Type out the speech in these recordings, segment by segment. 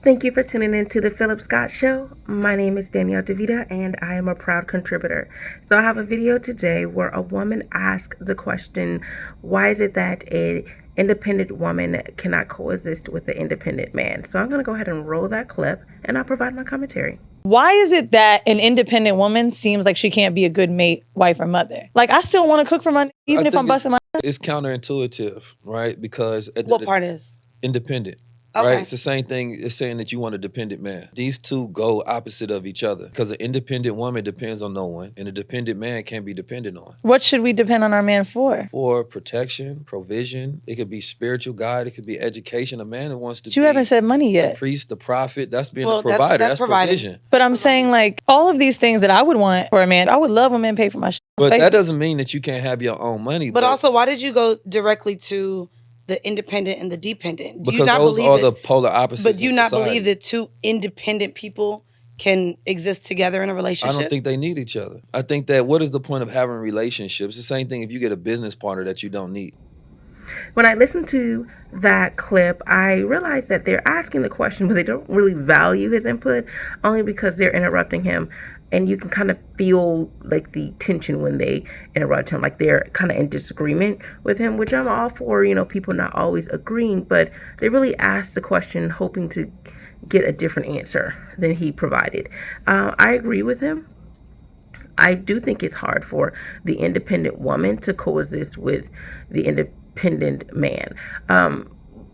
Thank you for tuning in to the Phillip Scott Show. My name is Danielle DeVita and I am a proud contributor. So I have a video today where a woman asked the question, why is it that an independent woman cannot coexist with an independent man? So I'm going to go ahead and roll that clip and I'll provide my commentary. Why is it that an independent woman seems like she can't be a good mate, wife, or mother? Like, I still want to cook for my, even if I'm busting my... It's counterintuitive, right? Because... What part is? Independent. Okay. Right? It's the same thing as saying that you want a dependent man. These two go opposite of each other because an independent woman depends on no one and a dependent man can't be dependent on. What should we depend on our man for? For protection, provision. It could be spiritual guide. It could be education. A man who wants to But you haven't said money yet. The priest, the prophet, that's being a provider. That's provision. But I'm saying, like, all of these things that I would want for a man, I would love a man pay for my shit. But that doesn't mean that you can't have your own money. But also, why did you go directly to the independent and the dependent? Do you not those are the polar opposites. But do you not believe that two independent people can exist together in a relationship? I don't think they need each other. I think that what is the point of having relationships? It's the same thing if you get a business partner that you don't need. When I listened to that clip, I realized that they're asking the question, but they don't really value his input, only because they're interrupting him. And you can kind of feel like the tension when they interrupt him, like they're kind of in disagreement with him, which I'm all for, people not always agreeing, but they really asked the question hoping to get a different answer than he provided. I agree with him. I do think it's hard for the independent woman to coexist with the independent man.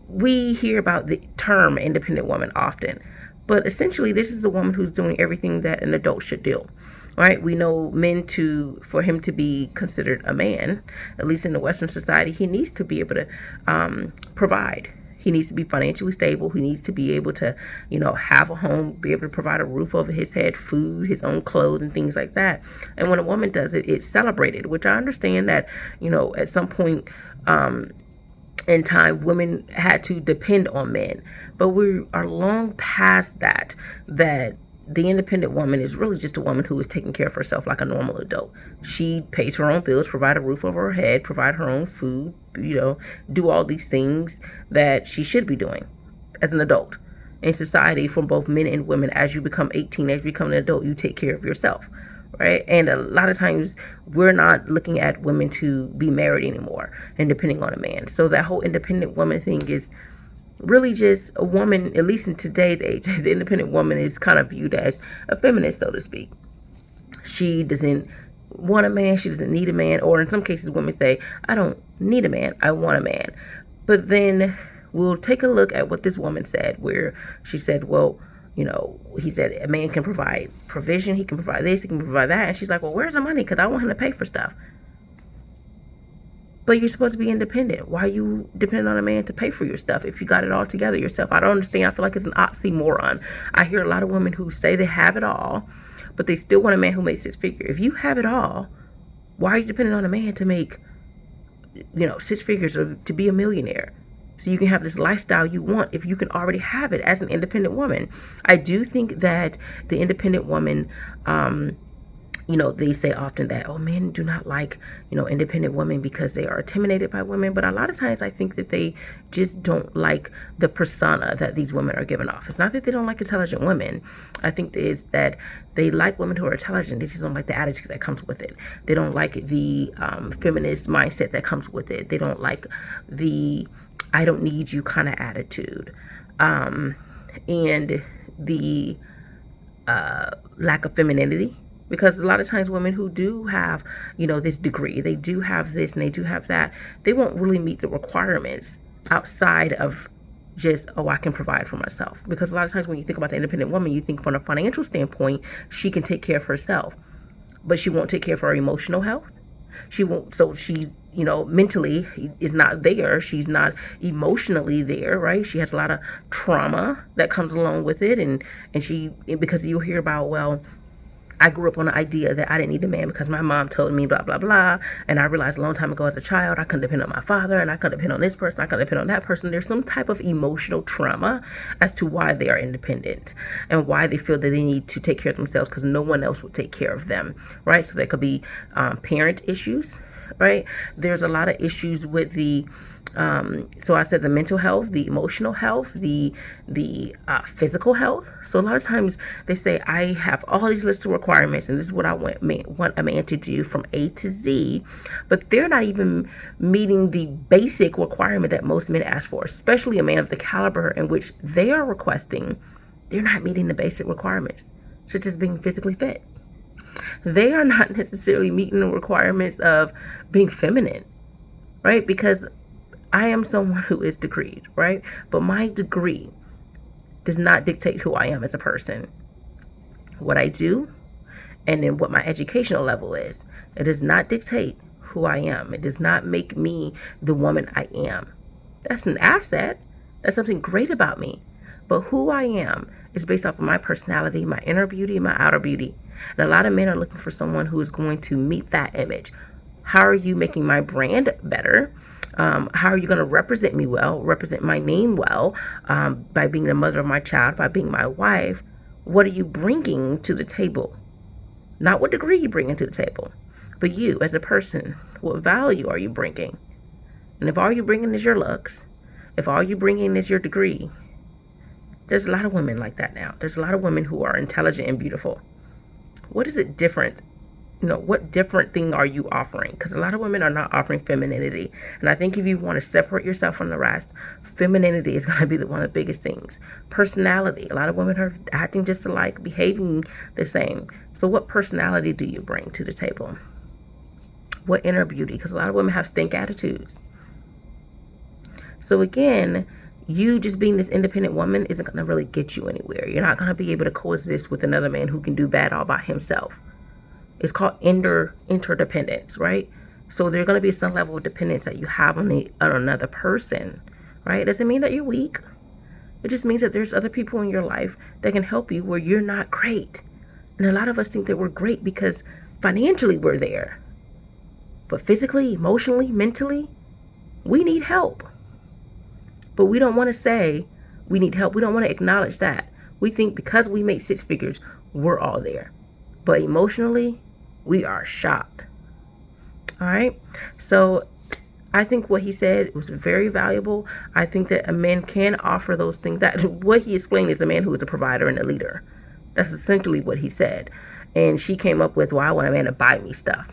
We hear about the term independent woman often. But essentially, this is a woman who's doing everything that an adult should do, right? We know for him to be considered a man, at least in the Western society, he needs to be able to provide. He needs to be financially stable. He needs to be able to, have a home, be able to provide a roof over his head, food, his own clothes, and things like that. And when a woman does it, it's celebrated, which I understand that, at some point, in time, women had to depend on men, but we are long past that the independent woman is really just a woman who is taking care of herself like a normal adult. She pays her own bills, provide a roof over her head, provide her own food, do all these things that she should be doing as an adult. In society, for both men and women, as you become 18, as you become an adult, you take care of yourself. Right? And a lot of times we're not looking at women to be married anymore and depending on a man. So that whole independent woman thing is really just a woman, at least in today's age, the independent woman is kind of viewed as a feminist, so to speak. She doesn't want a man. She doesn't need a man. Or in some cases, women say, I don't need a man. I want a man. But then we'll take a look at what this woman said, where she said, well, he said a man can provide provision, he can provide this, he can provide that. And she's like, well, where's the money? Because I want him to pay for stuff. But you're supposed to be independent. Why are you depending on a man to pay for your stuff if you got it all together yourself? I don't understand. I feel like it's an oxymoron. I hear a lot of women who say they have it all, but they still want a man who makes six figures. If you have it all, why are you depending on a man to make, six figures or to be a millionaire? So you can have this lifestyle you want if you can already have it as an independent woman. I do think that the independent woman, they say often that, men do not like, independent women because they are intimidated by women. But a lot of times I think that they just don't like the persona that these women are giving off. It's not that they don't like intelligent women. I think it's that they like women who are intelligent. They just don't like the attitude that comes with it. They don't like the feminist mindset that comes with it. They don't like the I don't need you kind of attitude. And the lack of femininity. Because a lot of times women who do have, this degree, they do have this and they do have that, they won't really meet the requirements outside of just, I can provide for myself. Because a lot of times when you think about the independent woman, you think from a financial standpoint, she can take care of herself. But she won't take care of her emotional health. She won't, so she, mentally is not there. She's not emotionally there, right? She has a lot of trauma that comes along with it. And because you'll hear about, well, I grew up on the idea that I didn't need a man because my mom told me blah, blah, blah. And I realized a long time ago as a child, I couldn't depend on my father and I couldn't depend on this person. I couldn't depend on that person. There's some type of emotional trauma as to why they are independent and why they feel that they need to take care of themselves because no one else will take care of them, right? So there could be parent issues. right? There's a lot of issues with the so I said the mental health, the emotional health, the physical health. So a lot of times they say, I have all these lists of requirements and this is what I want a man to do from A to Z, but they're not even meeting the basic requirement that most men ask for, especially a man of the caliber in which they are requesting. They're not meeting the basic requirements, such as being physically fit. They are not necessarily meeting the requirements of being feminine, right? Because I am someone who is degreed, right? But my degree does not dictate who I am as a person. What I do and then what my educational level is, it does not dictate who I am. It does not make me the woman I am. That's an asset. That's something great about me. But who I am is based off of my personality, my inner beauty, my outer beauty. And a lot of men are looking for someone who is going to meet that image. How are you making my brand better? How are you going to represent me well, represent my name well, by being the mother of my child, by being my wife? What are you bringing to the table? Not what degree you bring into the table, but you as a person. What value are you bringing? And if all you're bringing is your looks, if all you're bringing is your degree, there's a lot of women like that now. There's a lot of women who are intelligent and beautiful. What is it different? What different thing are you offering? Because a lot of women are not offering femininity. And I think if you want to separate yourself from the rest, femininity is going to be one of the biggest things. Personality. A lot of women are acting just alike, behaving the same. So what personality do you bring to the table? What inner beauty? Because a lot of women have stink attitudes. So again, you just being this independent woman isn't going to really get you anywhere. You're not going to be able to coexist with another man who can do bad all by himself. It's called interdependence, right? So there's going to be some level of dependence that you have on another person, right? It doesn't mean that you're weak. It just means that there's other people in your life that can help you where you're not great. And a lot of us think that we're great because financially we're there. But physically, emotionally, mentally, we need help. But we don't want to say we need help. We don't want to acknowledge that. We think because we make six figures, we're all there. But emotionally, we are shocked. All right. So I think what he said was very valuable. I think that a man can offer those things. That what he explained is a man who is a provider and a leader. That's essentially what he said. And she came up with, well, I want a man to buy me stuff.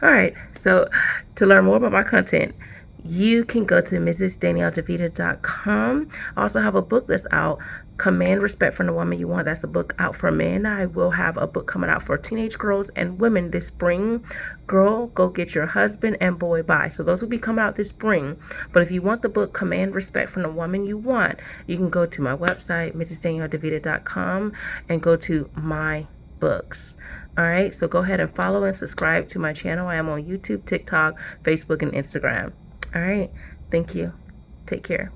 All right. So to learn more about my content, you can go to mrsdanielledevita.com. I also have a book that's out, Command Respect from the Woman You Want. That's a book out for men. I will have a book coming out for teenage girls and women this spring. Girl, go get your husband, and boy, bye. So those will be coming out this spring. But if you want the book, Command Respect from the Woman You Want, you can go to my website, mrsdanielledevita.com, and go to my books. All right, so go ahead and follow and subscribe to my channel. I am on YouTube, TikTok, Facebook, and Instagram. All right. Thank you. Take care.